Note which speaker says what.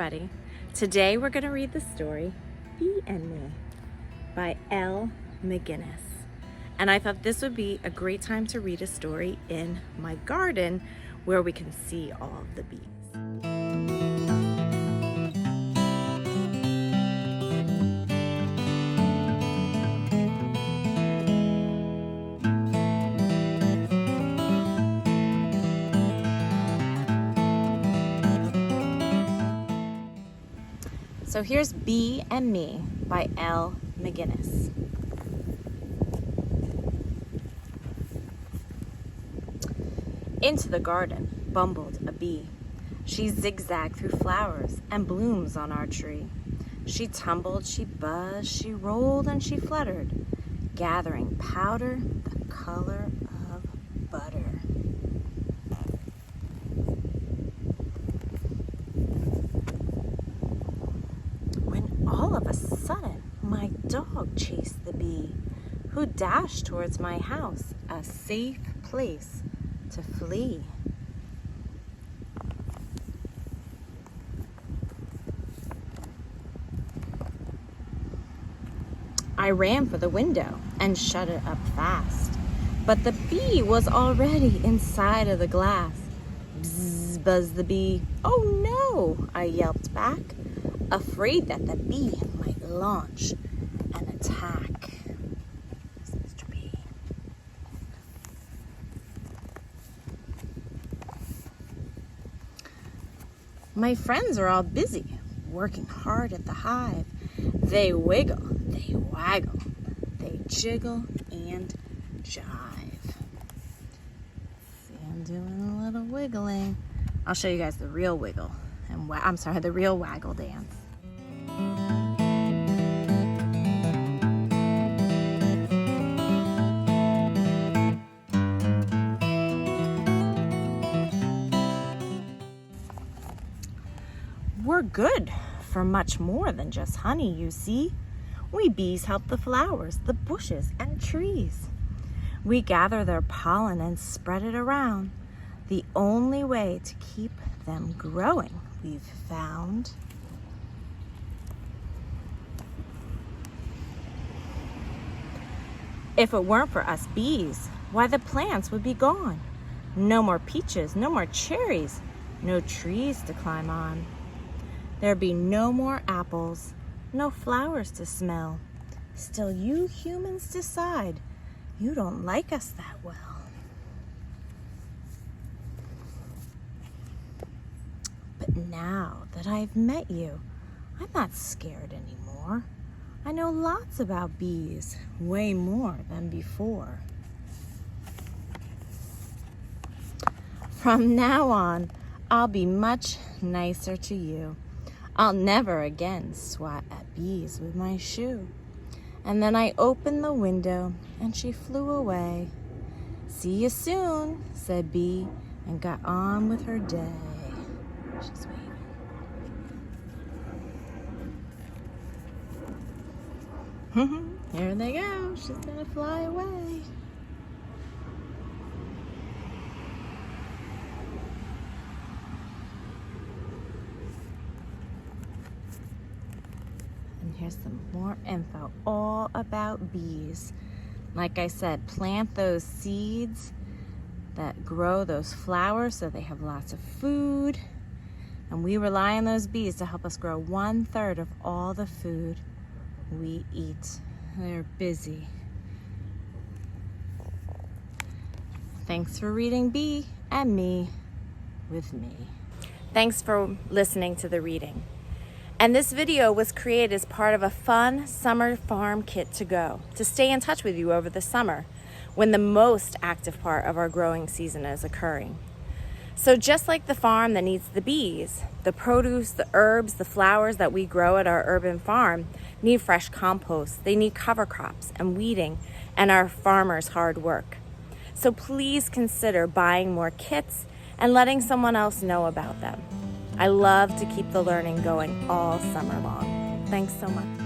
Speaker 1: everybody. Today we're going to read the story Bee and Me by L. McGinnis. And I thought this would be a great time to read a story in my garden where we can see all of the bees. So here's Bee and Me by L. McGinnis. Into the garden bumbled a bee. She zigzagged through flowers and blooms on our tree. She tumbled, she buzzed, she rolled, and she fluttered, gathering powder the color of butter. All of a sudden, my dog chased the bee, who dashed towards my house, a safe place to flee. I ran for the window and shut it up fast, but the bee was already inside of the glass. Bzz, buzzed the bee. "Oh no," I yelped back, afraid that the bee might launch an attack. Mr. Bee. My friends are all busy, working hard at the hive. They wiggle, they waggle, they jiggle and jive. See, I'm doing a little wiggling. I'll show you guys the real wiggle. The real waggle dance. We're good for much more than just honey, you see. We bees help the flowers, the bushes, and trees. We gather their pollen and spread it around. The only way to keep them growing, we've found. If it weren't for us bees, why the plants would be gone. No more peaches, no more cherries, no trees to climb on. There'd be no more apples, no flowers to smell. Still, you humans decide you don't like us that well. But now that I've met you, I'm not scared anymore. I know lots about bees, way more than before. From now on, I'll be much nicer to you. I'll never again swat at bees with my shoe. And then I opened the window and she flew away. "See you soon," said Bee, and got on with her day. She's waving. Here they go. She's gonna fly away. And here's some more info all about bees. Like I said, plant those seeds that grow those flowers so they have lots of food. And we rely on those bees to help us grow 1/3 of all the food we eat. They're busy. Thanks for reading Bee and Me with me. Thanks for listening to the reading. And this video was created as part of a fun summer farm kit to go, to stay in touch with you over the summer when the most active part of our growing season is occurring. So just like the farm that needs the bees, the produce, the herbs, the flowers that we grow at our urban farm need fresh compost. They need cover crops and weeding and our farmers' hard work. So please consider buying more kits and letting someone else know about them. I love to keep the learning going all summer long. Thanks so much.